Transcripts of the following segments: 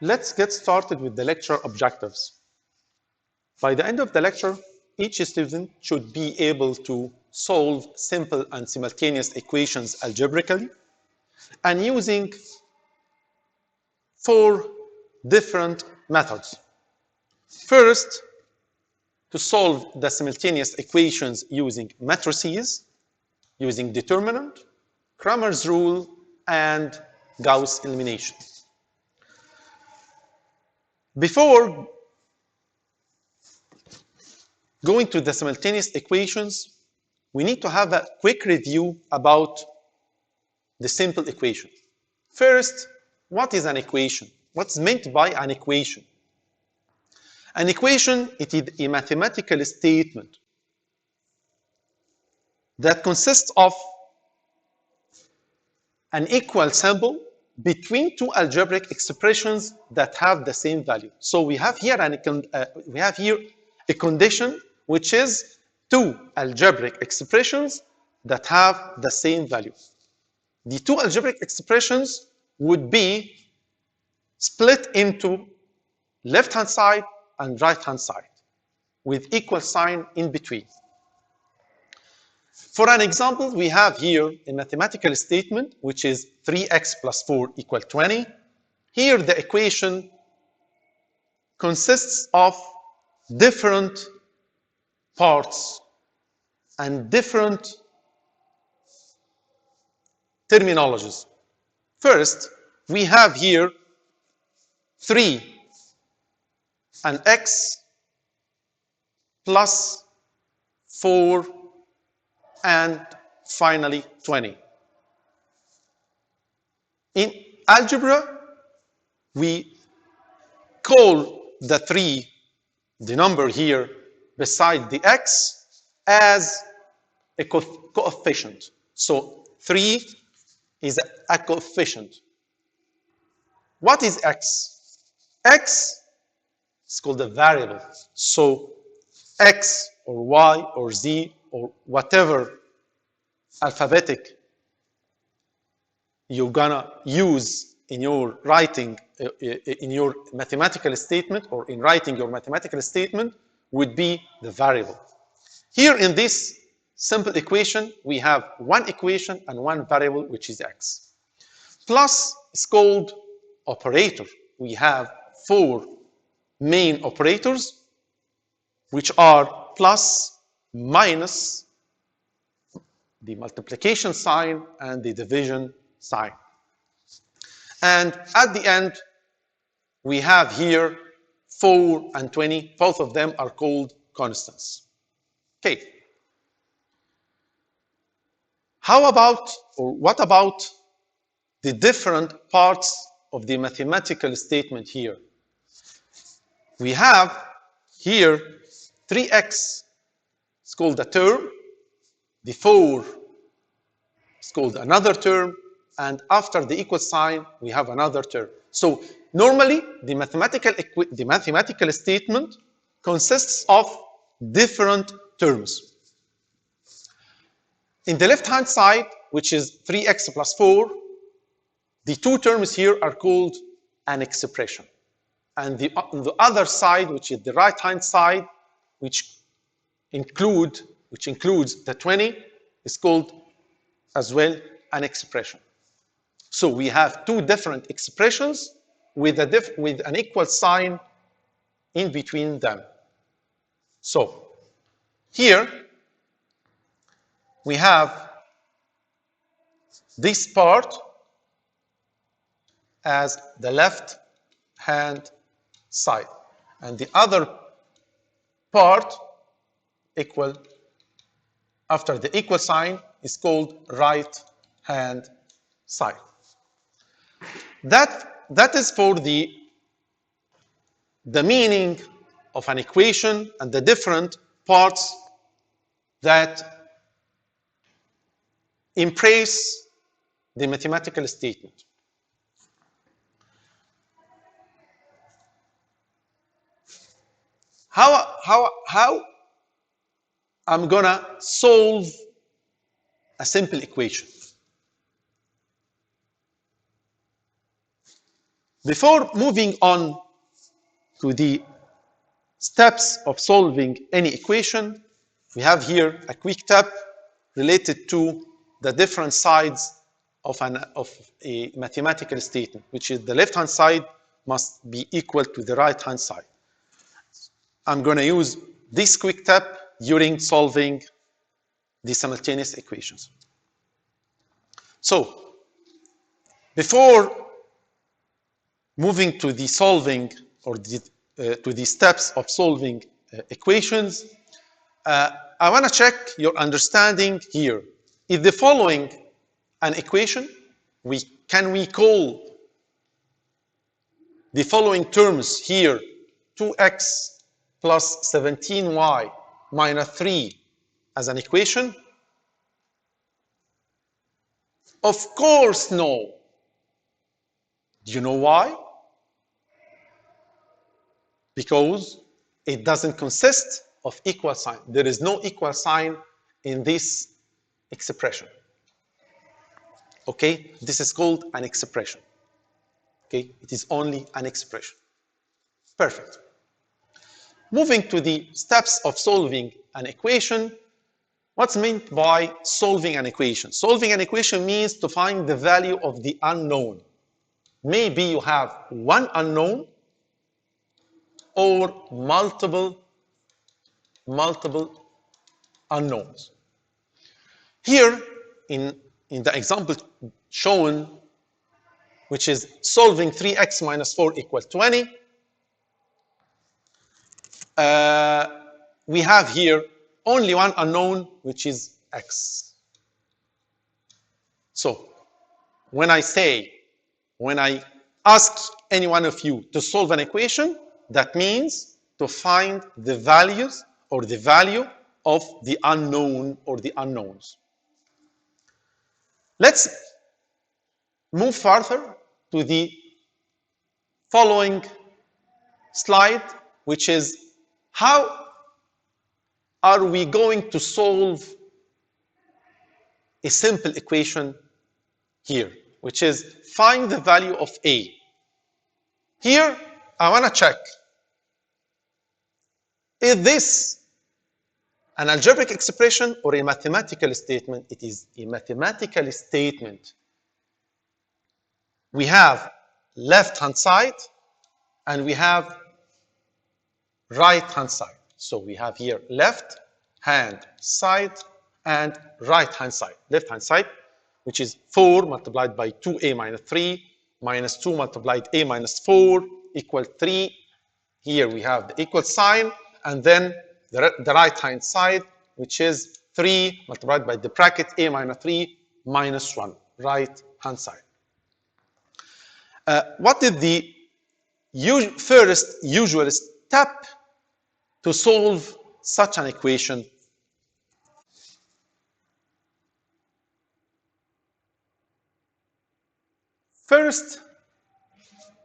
Let's get started with the lecture objectives. By the end of the lecture, each student should be able to solve simple and simultaneous equations algebraically and using 4 different methods. First, to solve the simultaneous equations using matrices, using determinant, Cramer's rule, and Gauss elimination. Before going to the simultaneous equations, we need to have a quick review about the simple equation. First, what is an equation? What's meant by an equation? An equation, it is a mathematical statement that consists of an equal symbol between two algebraic expressions that have the same value. So we have here a condition which is two algebraic expressions that have the same value. The two algebraic expressions would be split into left-hand side and right-hand side with equal sign in between. For an example, we have here a mathematical statement which is 3x plus 4 equal 20. Here the equation consists of different parts and different terminologies. First, we have here 3 and x plus 4 and finally 20. In algebra, we call the 3, the number here beside the x, as a coefficient. So 3 is a coefficient. What is x? X is called a variable. So x or y or z or whatever alphabetic you're gonna use in your writing, in your mathematical statement, or in writing your mathematical statement, would be the variable. Here in this simple equation, we have one equation and one variable, which is x. Plus is called operator. We have 4 main operators, which are plus, minus, the multiplication sign, and the division sign. And at the end, we have here 4 and 20. Both of them are called constants. Okay. How about, or what about the different parts of the mathematical statement here? We have here 3x is called a term, the 4 is called another term, and after the equal sign, we have another term. So normally, the mathematical statement consists of different terms. In the left-hand side, which is 3x plus 4, the 2 terms here are called an expression. And on the other side, which is the right-hand side, which includes the 20, is called as well an expression. So we have 2 different expressions with an equal sign in between them. So here we have this part as the left-hand side, and the other part equal after the equal sign is called right-hand side. That is for the meaning of an equation and the different parts that embrace the mathematical statement. How I'm gonna solve a simple equation? Before moving on to the steps of solving any equation, we have here a quick tip related to the different sides of a mathematical statement, which is the left-hand side must be equal to the right-hand side. I'm going to use this quick tip during solving the simultaneous equations. So, before moving to the solving or to the steps of solving equations, I want to check your understanding here. Is the following an equation? Can we call the following terms here 2x plus 17y minus 3 as an equation? Of course, no. Do you know why? Because it doesn't consist of equal sign. There is no equal sign in this expression. Okay, this is called an expression. Okay, it is only an expression. Perfect. Moving to the steps of solving an equation, what's meant by solving an equation? Solving an equation means to find the value of the unknown. Maybe you have one unknown or multiple unknowns. Here, in the example shown, which is solving 3x minus 4 equals 20, we have here only one unknown, which is x. So, when I ask any one of you to solve an equation, that means to find the values or the value of the unknown or the unknowns. Let's move further to the following slide, which is how are we going to solve a simple equation here, which is find the value of a. Here, I want to check, is this an algebraic expression or a mathematical statement? It is a mathematical statement. We have left-hand side and we have right-hand side. So we have here left-hand side and right-hand side. Left-hand side, which is 4 multiplied by 2a minus 3 minus 2 multiplied a minus 4 equal 3. Here we have the equal sign, and then the right-hand side, which is 3 multiplied by the bracket a minus 3 minus 1, right-hand side. What is the first usual step to solve such an equation? First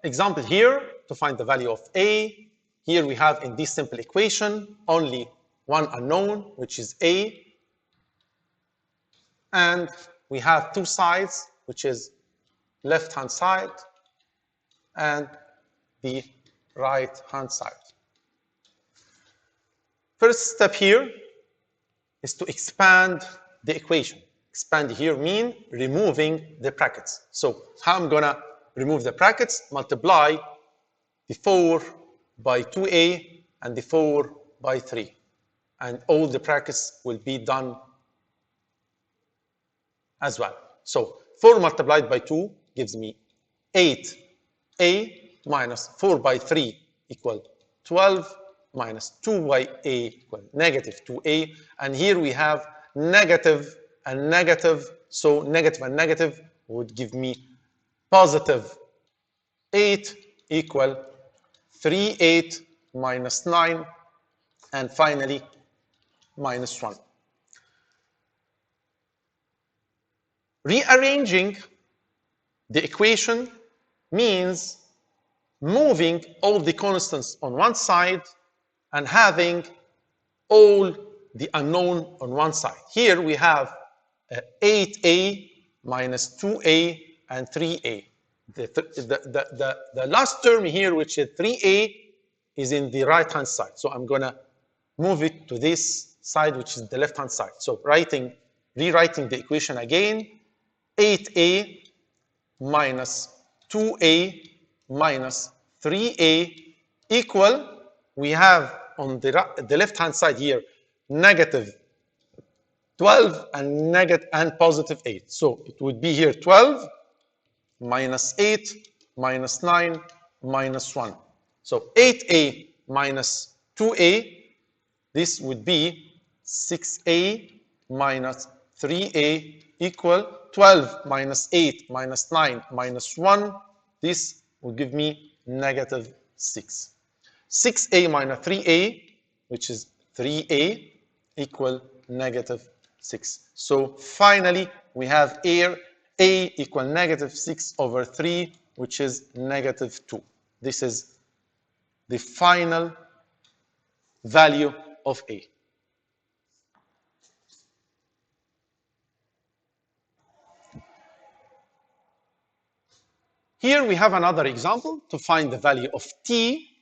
example here, to find the value of a. Here we have in this simple equation only one unknown, which is a. And we have two sides, which is left-hand side and the right-hand side. First step here is to expand the equation. Expand here means removing the brackets. So how I'm going to remove the brackets? Multiply the 4 by 2a and the 4 by 3. And all the brackets will be done as well. So 4 multiplied by 2 gives me 8a minus 4 by 3 equal 12 minus 2 by a equal negative 2a. And here we have negative and negative. So negative and negative would give me positive 8 equal 3/8 minus 9, and finally minus 1. Rearranging the equation means moving all the constants on one side and having all the unknown on one side. Here we have 8a minus 2a and 3a. The last term here, which is 3a, is in the right-hand side. So I'm going to move it to this side, which is the left-hand side. So rewriting the equation again, 8a minus 2a minus 3a equal, we have on the left-hand side here, negative 12 and positive 8. So it would be here 12 minus 8 minus 9 minus 1. So 8a minus 2a, this would be 6a minus 3a equal 12 minus 8 minus 9 minus 1. This would give me negative 6. 6a minus 3a, which is 3a, equal negative 6. So finally, we have here a equal negative 6 over 3, which is negative 2. This is the final value of a. Here we have another example to find the value of t.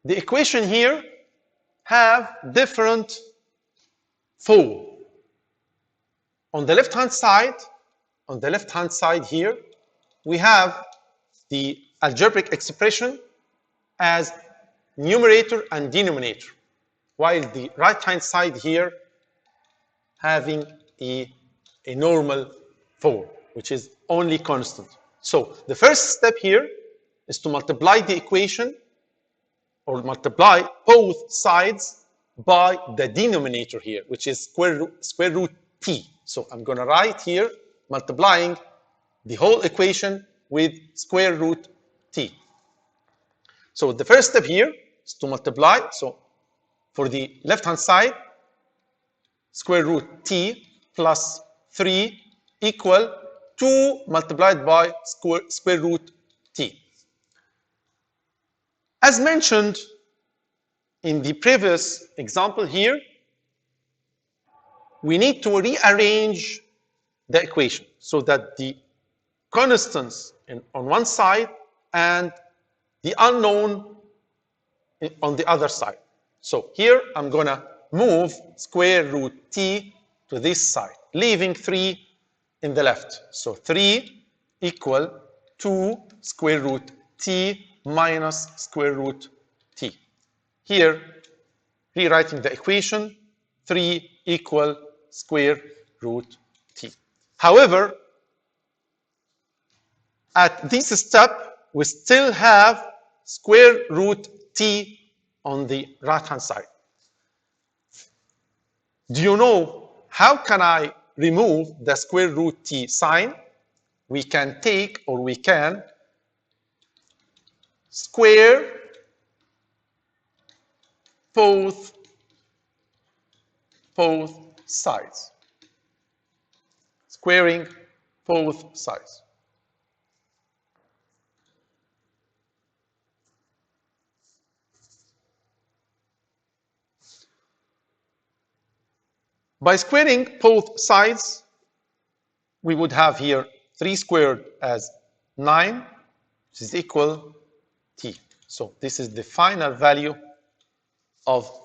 The equation here have different form. On the left-hand side here, we have the algebraic expression as numerator and denominator, while the right-hand side here having a normal form, which is only constant. So the first step here is to multiply the equation, or multiply both sides by the denominator here, which is square root t. So I'm going to write here multiplying the whole equation with square root t. So the first step here is to multiply. So for the left-hand side, square root t plus 3 equal 2 multiplied by square root t. As mentioned in the previous example here, we need to rearrange the equation so that the constants on one side and the unknown on the other side. So here I'm going to move square root t to this side, leaving 3 in the left. So 3 equal 2 square root t minus square root t. Here, rewriting the equation, 3 equal square root t. However, at this step, we still have square root t on the right-hand side. Do you know how can I remove the square root t sign? We can take, or we can square both sides. Squaring both sides. By squaring both sides, we would have here 3 squared as 9, which is equal t. So this is the final value of